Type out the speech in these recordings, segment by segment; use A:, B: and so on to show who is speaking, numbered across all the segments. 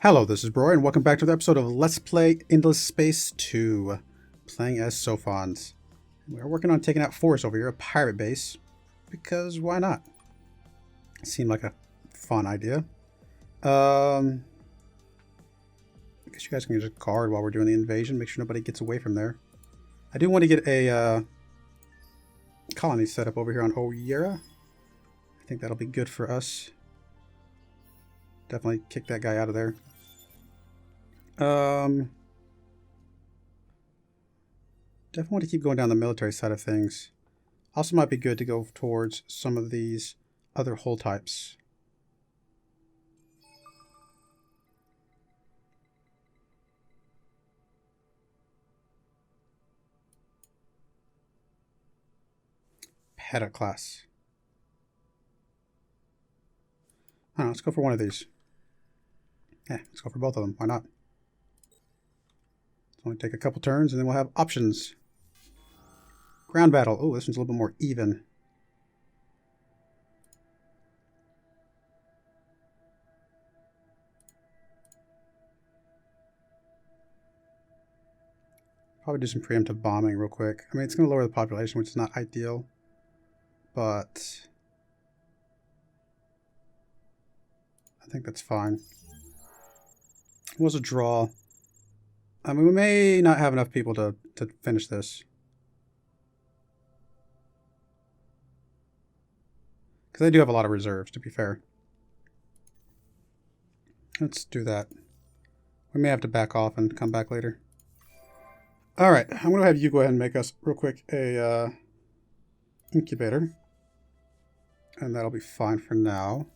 A: Hello, this is Broyar, and welcome back to the episode of Let's Play Endless Space 2, playing as Sophons. We're working on taking out Forest over here, a pirate base, because why not? It seemed like a fun idea. I guess you guys can just guard while we're doing the invasion, make sure nobody gets away from there. I do want to get a colony set up over here on Broyar. I think that'll be good for us. Definitely kick that guy out of there. Definitely want to keep going down the military side of things. Also might be good to go towards some of these other hull types. Peta class. I don't know, let's go for one of these. Yeah, let's go for both of them. Why not? Only take a couple turns and then we'll have options. Ground battle. Oh, this one's a little bit more even. Probably do some preemptive bombing real quick. I mean, it's going to lower the population, which is not ideal. But I think that's fine. It was a draw. I mean, we may not have enough people to finish this. Because they do have a lot of reserves, to be fair. Let's do that. We may have to back off and come back later. Alright, I'm going to have you go ahead and make us, real quick, a incubator. And that'll be fine for now.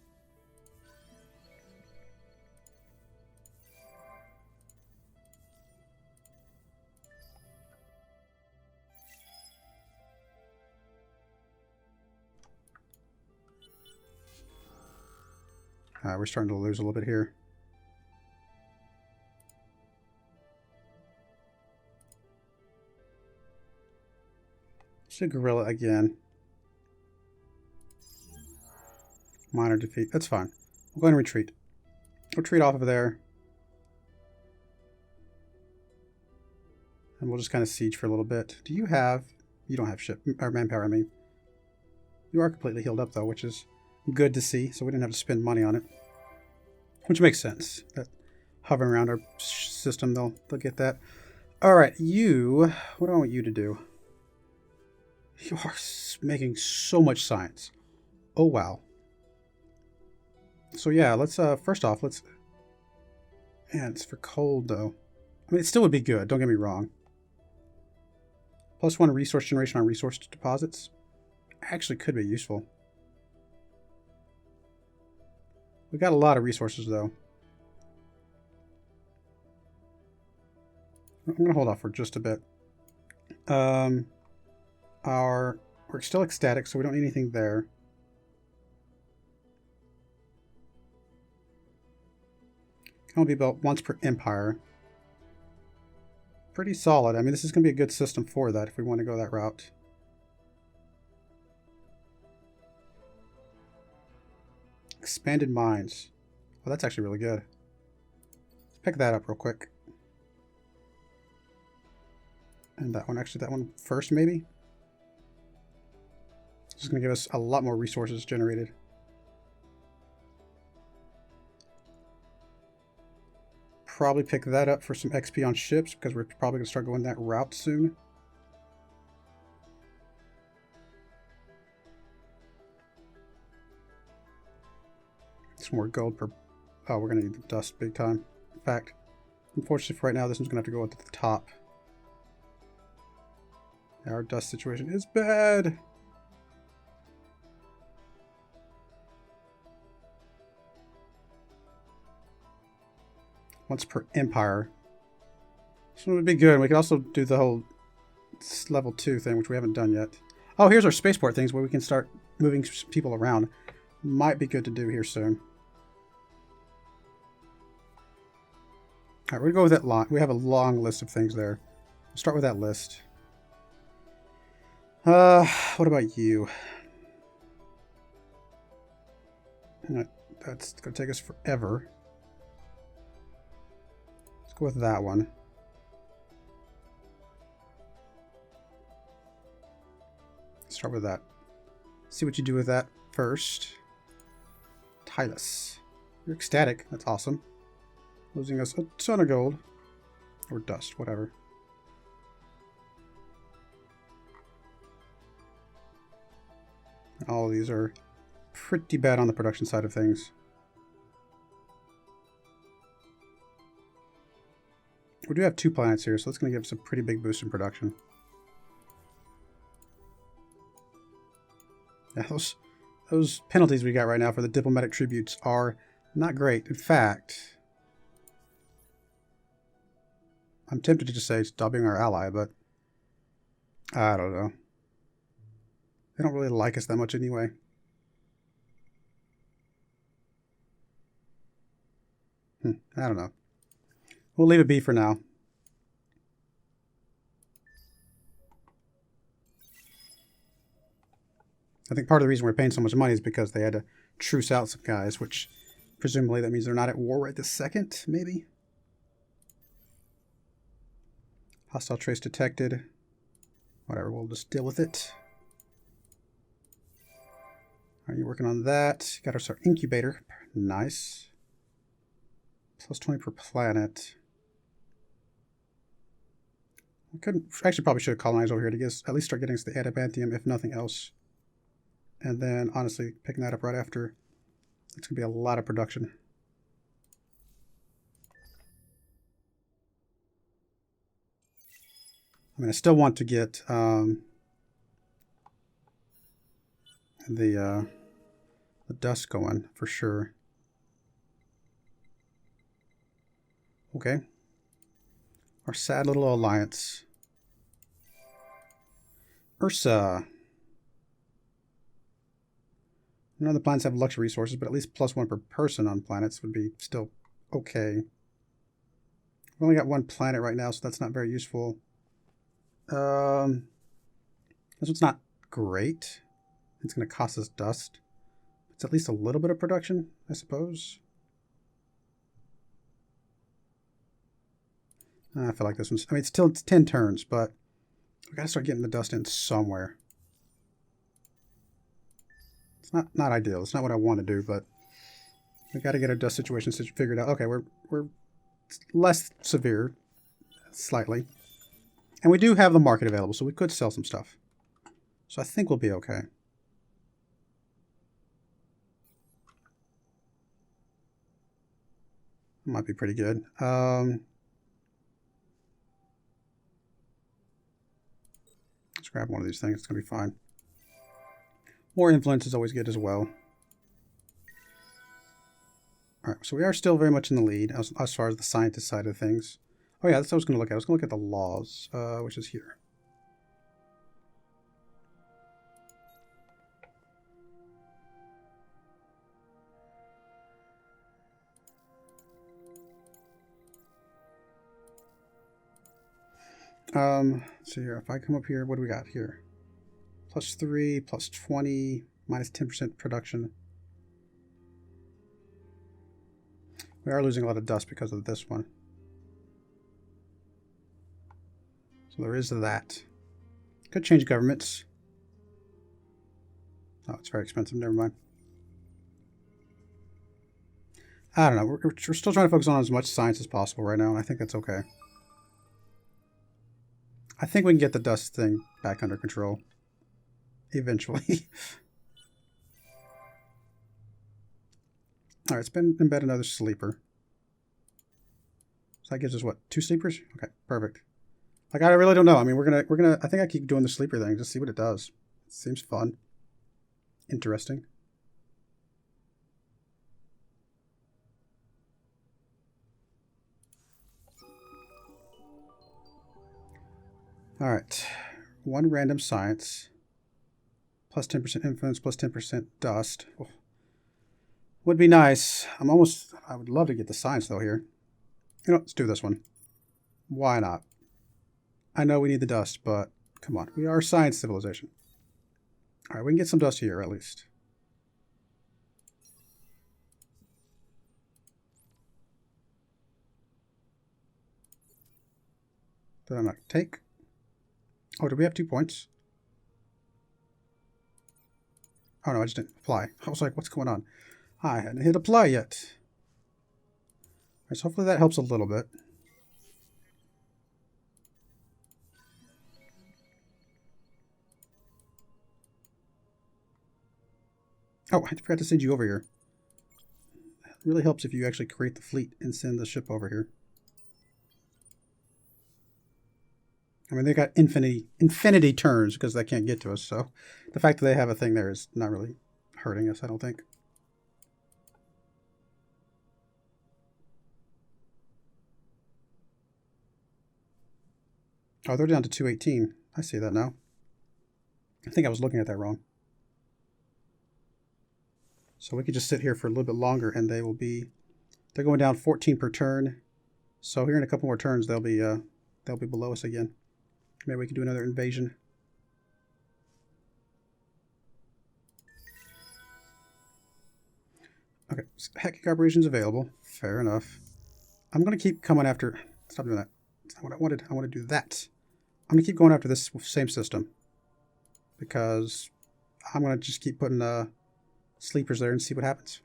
A: We're starting to lose a little bit here. Should guerrilla again. Minor defeat. That's fine. We'll go ahead and retreat. Retreat off of there. And we'll just kind of siege for a little bit. Do you have... You don't have ship... or manpower, I mean. You are completely healed up, though, which is good to see. So we didn't have to spend money on it. Which makes sense. That hovering around our system, they'll get that. Alright, you... What do I want you to do? You are making so much science. Oh, wow. So yeah, let's, first off, let's... Man, it's for cold, though. I mean, it still would be good, don't get me wrong. +1 resource generation on resource deposits. Actually could be useful. We got a lot of resources, though. I'm going to hold off for just a bit. We're still ecstatic, so we don't need anything there. Can only be built once per empire. Pretty solid. I mean, this is going to be a good system for that if we want to go that route. Expanded mines. Oh, that's actually really good. Let's pick that up real quick. And that one, actually, that one first, maybe? This is going to give us a lot more resources generated. Probably pick that up for some XP on ships, because we're probably going to start going that route soon. Some more gold per... Oh, we're going to need the dust big time. In fact, unfortunately for right now, this one's going to have to go at the top. Yeah, our dust situation is bad. Once per empire. This one would be good. We could also do the whole level 2 thing, which we haven't done yet. Oh, here's our spaceport things where we can start moving people around. Might be good to do here soon. Alright, we're going to go with that long. We have a long list of things there. We'll start with that list. What about you? That's going to take us forever. go with that one. Start with that. See what you do with that first. Tylus. You're ecstatic. That's awesome. Losing us a ton of gold. Or dust, whatever. All of these are pretty bad on the production side of things. We do have 2 planets here, so that's going to give us a pretty big boost in production. Yeah, those penalties we got right now for the diplomatic tributes are not great. In fact, I'm tempted to just say stop being our ally, but I don't know. They don't really like us that much anyway. I don't know. We'll leave it be for now. I think part of the reason we're paying so much money is because they had to truce out some guys, which presumably that means they're not at war right this second, maybe? Hostile trace detected. Whatever, we'll just deal with it. Are you working on that? Got our incubator. Nice. Plus 20 per planet. We couldn't, actually probably should have colonized over here to at least start getting us the adamantium, if nothing else. And then, honestly, picking that up right after, it's going to be a lot of production. I mean, I still want to get the dust going, for sure. Okay. Our sad little alliance. Ursa. None of the planets have luxury resources, but at least +1 per person on planets would be still okay. We've only got 1 planet right now, so that's not very useful. This one's not great. It's going to cost us dust. It's at least a little bit of production, I suppose. I feel like this one's... I mean, it's 10 turns, but we got to start getting the dust in somewhere. It's not ideal. It's not what I want to do, but we got to get our dust situation figured out. Okay, we're less severe, slightly. And we do have the market available, so we could sell some stuff. So I think we'll be okay. Might be pretty good. Let's grab one of these things. It's going to be fine. More influence is always good as well. Alright, so we are still very much in the lead as far as the scientist side of things. Oh yeah, that's what I was going to look at. I was going to look at the laws, which is here. Let's see here. If I come up here, what do we got here? +3, +20, -10% production. We are losing a lot of dust because of this one. So there is that. Could change governments. Oh, it's very expensive. Never mind. I don't know. We're still trying to focus on as much science as possible right now, and I think that's okay. I think we can get the dust thing back under control. Eventually. Alright, it's been embed another sleeper. So that gives us what, 2 sleepers? Okay, perfect. Like, I really don't know. I mean, we're gonna I think I keep doing the sleeper thing, just see what it does. It seems fun. Interesting. Alright. 1 random science. +10% influence, +10% dust. Oh. Would be nice. I would love to get the science though here. You know, let's do this one. Why not? I know we need the dust, but come on. We are a science civilization. Alright, we can get some dust here at least. Did I not take? Oh, did we have 2 points? Oh no, I just didn't apply. I was like, what's going on? I hadn't hit apply yet. All right, so hopefully that helps a little bit. Oh, I forgot to send you over here. It really helps if you actually create the fleet and send the ship over here. I mean, they got infinity turns because they can't get to us, so the fact that they have a thing there is not really hurting us, I don't think. Oh, they're down to 218. I see that now. I think I was looking at that wrong. So we could just sit here for a little bit longer, and they're going down 14 per turn. So here in a couple more turns, they'll be below us again. Maybe we can do another invasion. Okay, so hacking operations available. Fair enough. I'm going to keep coming after... Stop doing that. That's not what I wanted. I want to do that. I'm going to keep going after this same system. Because I'm going to just keep putting sleepers there and see what happens.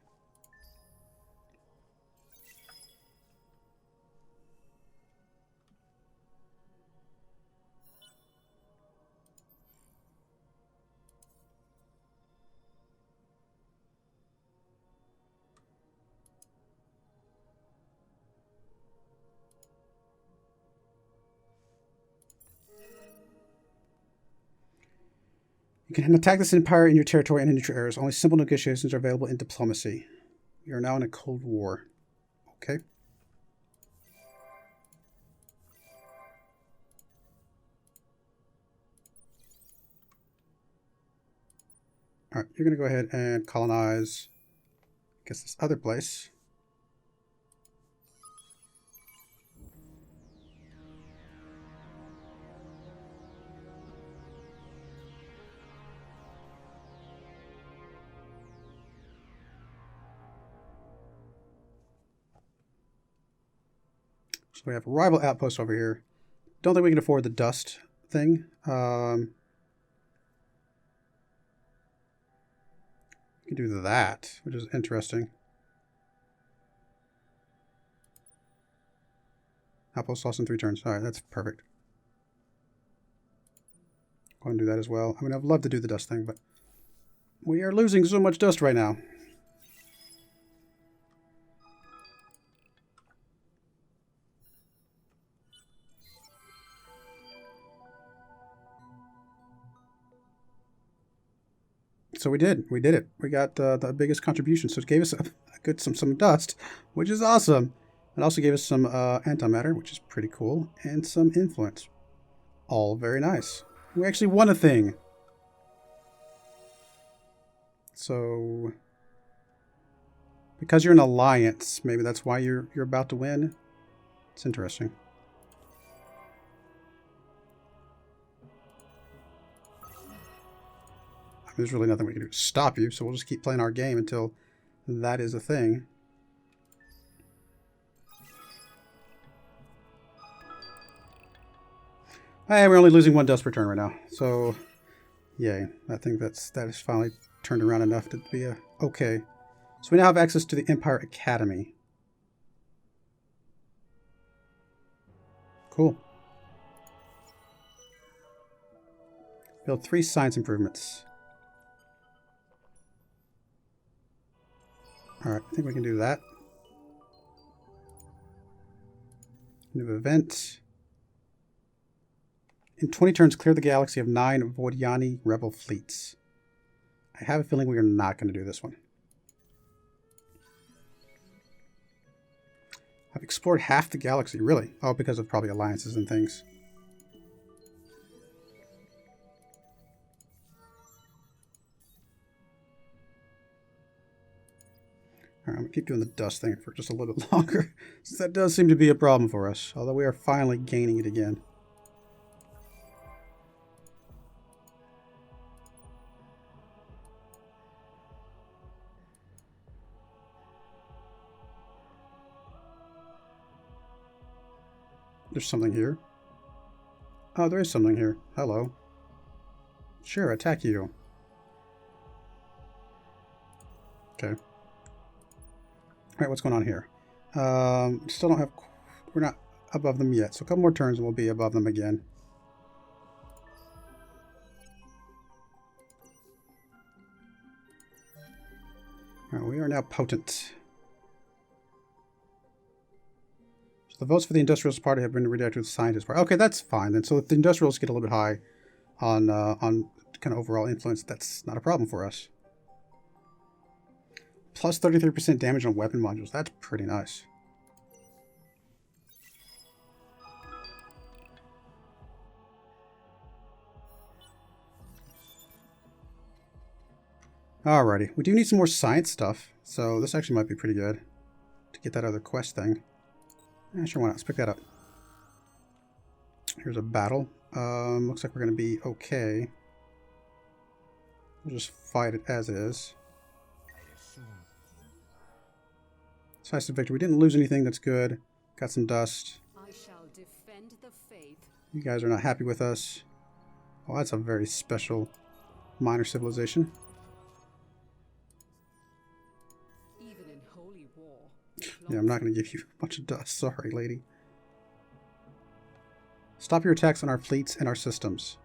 A: You can attack this empire in your territory and in neutral areas. Only simple negotiations are available in diplomacy. We are now in a Cold War. Okay. All right, you're going to go ahead and colonize, I guess, this other place. So we have a rival outpost over here. Don't think we can afford the dust thing. We can do that, which is interesting. Outpost lost in 3 turns. All right, that's perfect. Go ahead and do that as well. I mean, I'd love to do the dust thing, but we are losing so much dust right now. So we did it. We got the biggest contribution. So it gave us a good some dust, which is awesome. It also gave us some antimatter, which is pretty cool, and some influence. All very nice. We actually won a thing. So because you're an alliance, maybe that's why you're about to win. It's interesting. There's really nothing we can do to stop you, so we'll just keep playing our game until that is a thing. Hey, we're only losing 1 dust per turn right now, so yay. I think that is finally turned around enough to be okay. So we now have access to the Empire Academy. Cool. Build 3 science improvements. Alright, I think we can do that. New event. In 20 turns, clear the galaxy of 9 Vodiani rebel fleets. I have a feeling we are not going to do this one. I've explored half the galaxy, really. Oh, because of probably alliances and things. Alright, I'm going to keep doing the dust thing for just a little bit longer, since that does seem to be a problem for us, although we are finally gaining it again. There's something here. Oh, there is something here. Hello. Sure, attack you. Okay. Alright, what's going on here? Still don't have... We're not above them yet, so a couple more turns and we'll be above them again. Alright, we are now potent. So the votes for the Industrialist Party have been redirected to the Scientist Party. Okay, that's fine then. So if the Industrialists get a little bit high on kind of overall influence, that's not a problem for us. Plus 33% damage on weapon modules. That's pretty nice. Alrighty. We do need some more science stuff, so this actually might be pretty good to get that other quest thing. Yeah, sure, why not? Let's pick that up. Here's a battle. Looks like we're going to be okay. We'll just fight it as is. Decisive victory. We didn't lose anything. That's good. Got some dust.
B: I shall defend the faith.
A: You guys are not happy with us. Oh, that's a very special minor civilization.
B: Even in holy war.
A: Yeah, I'm not going to give you a bunch of dust. Sorry, lady. Stop your attacks on our fleets and our systems.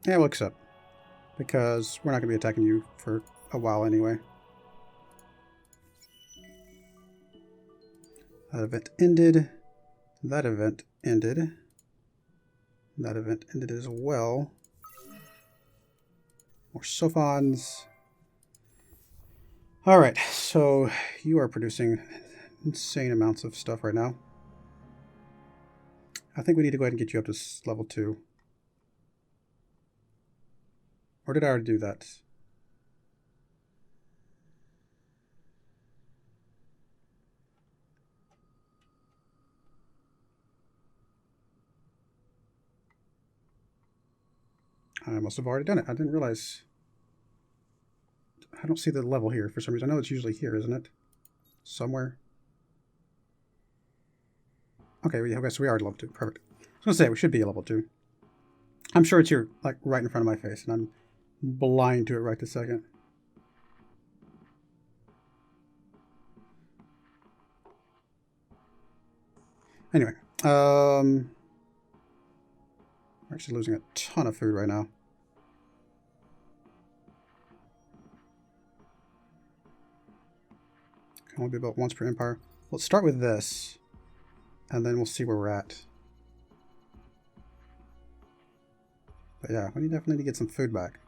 A: Yeah, we'll accept. Because we're not going to be attacking you for a while anyway. That event ended. That event ended. That event ended as well. More Sophons. Alright, so you are producing insane amounts of stuff right now. I think we need to go ahead and get you up to level 2. Or did I already do that? I must have already done it. I didn't realize. I don't see the level here for some reason. I know it's usually here, isn't it? Somewhere. Okay, so we are at level 2. Perfect. I was going to say, we should be at level 2. I'm sure it's here, like, right in front of my face, and I'm blind to it right this second. Anyway, we're actually losing a ton of food right now. Can only be built once per empire. Let's start with this, and then we'll see where we're at. But yeah, we definitely need to get some food back.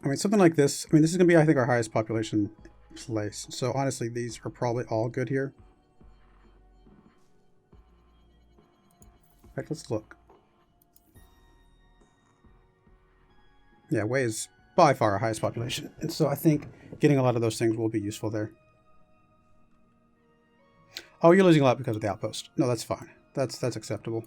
A: I mean, something like this. I mean, this is going to be, I think, our highest population place. So honestly, these are probably all good here. In fact, let's look. Yeah, Wei is by far our highest population. And so I think getting a lot of those things will be useful there. Oh, you're losing a lot because of the outpost. No, that's fine. That's acceptable.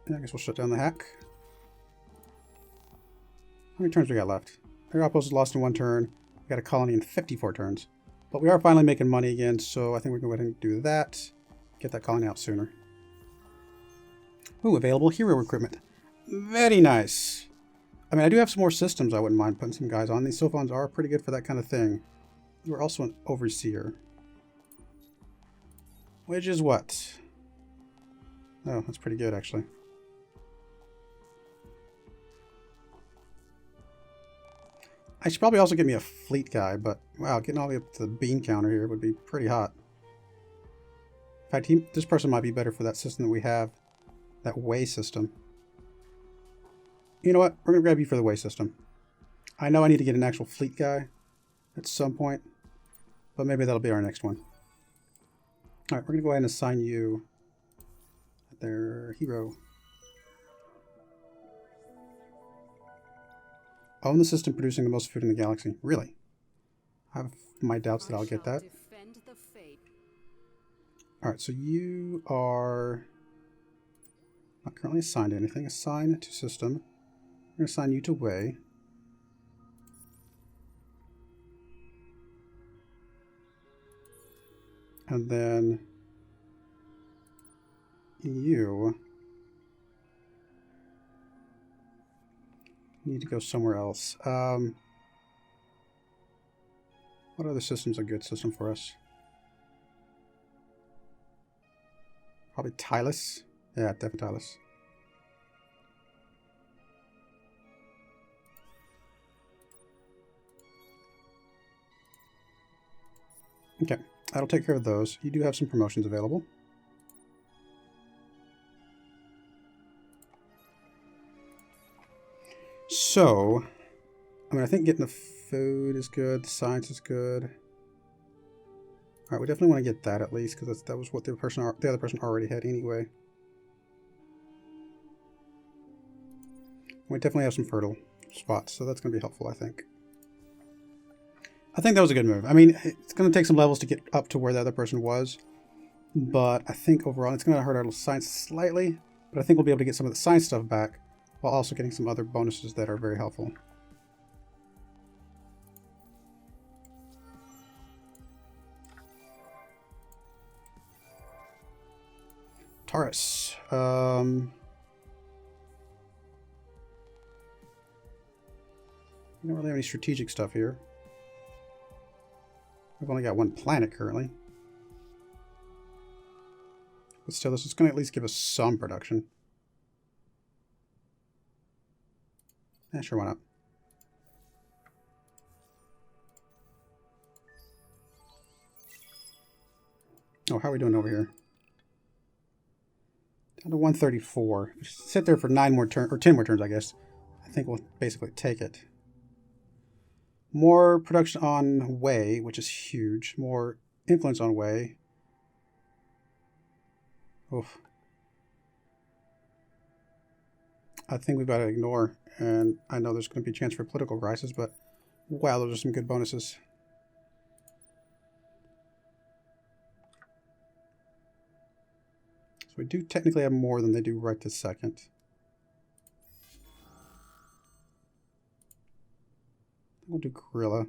A: Yeah, I guess we'll shut down the hack. How many turns we got left? Our outpost is lost in 1 turn. We got a colony in 54 turns. But we are finally making money again, so I think we can go ahead and do that. Get that colony out sooner. Ooh, available hero recruitment. Very nice. I mean, I do have some more systems I wouldn't mind putting some guys on. These Sophons are pretty good for that kind of thing. You're also an overseer. Which is what? Oh, that's pretty good, actually. I should probably also get me a fleet guy, but wow, getting all the way up to the bean counter here would be pretty hot. In fact, this person might be better for that system that we have, that way system. You know what? We're going to grab you for the way system. I know I need to get an actual fleet guy at some point, but maybe that'll be our next one. Alright, we're going to go ahead and assign you Their hero. Own the system producing the most food in the galaxy. Really? I have my doubts that I'll get that.
B: Defend the faith.
A: Alright, so you are not currently assigned to anything. Assign to system. I'm going to assign you to way. And then you need to go somewhere else. What other system's a good system for us? Probably Tylus. Yeah, definitely Tylus. Okay, that'll take care of those. You do have some promotions available. So, I mean, I think getting the food is good, the science is good. Alright, we definitely want to get that at least, because that was what the other person already had anyway. We definitely have some fertile spots, so that's going to be helpful, I think. I think that was a good move. I mean, it's going to take some levels to get up to where the other person was, but I think overall it's going to hurt our science slightly, but I think we'll be able to get some of the science stuff back, while also getting some other bonuses that are very helpful. Taurus. We don't really have any strategic stuff here. We've only got one planet currently. But still, this is going to at least give us some production. Yeah, sure, why not? Oh, how are we doing over here? Down to 134. Sit there for 9 more turns, or 10 more turns, I guess. I think we'll basically take it. More production on Way, which is huge. More influence on Way. Oof. I think we've got to ignore, and I know there's going to be a chance for a political crisis, but wow, those are some good bonuses. So we do technically have more than they do right this second. We'll do Gorilla.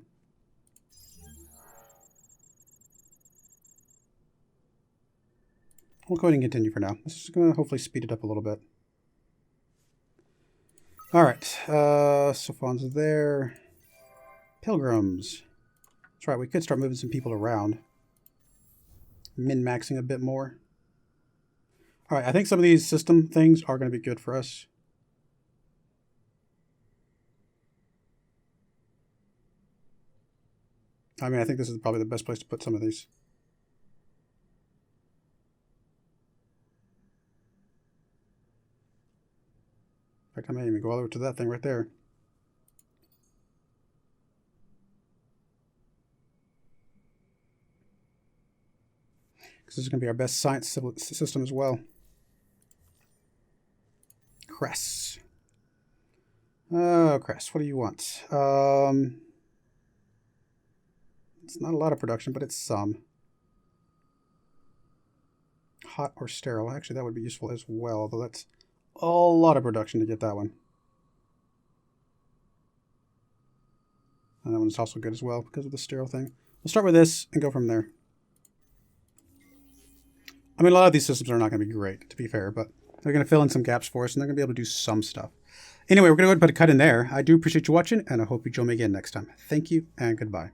A: We'll go ahead and continue for now. This is going to hopefully speed it up a little bit. Alright, Sophon's there. Pilgrims. That's right, we could start moving some people around. Min-maxing a bit more. Alright, I think some of these system things are going to be good for us. I mean, I think this is probably the best place to put some of these. In fact, I may even go all over to that thing right there. Because this is going to be our best science system as well. Cress. Oh, Cress, what do you want? It's not a lot of production, but it's some. Hot or sterile. Actually, that would be useful as well, although that's a lot of production to get that one. And that one's also good as well because of the sterile thing. We'll start with this and go from there. I mean, a lot of these systems are not going to be great, to be fair, but they're going to fill in some gaps for us, and they're going to be able to do some stuff. Anyway, we're going to go ahead and put a cut in there. I do appreciate you watching, and I hope you join me again next time. Thank you, and goodbye.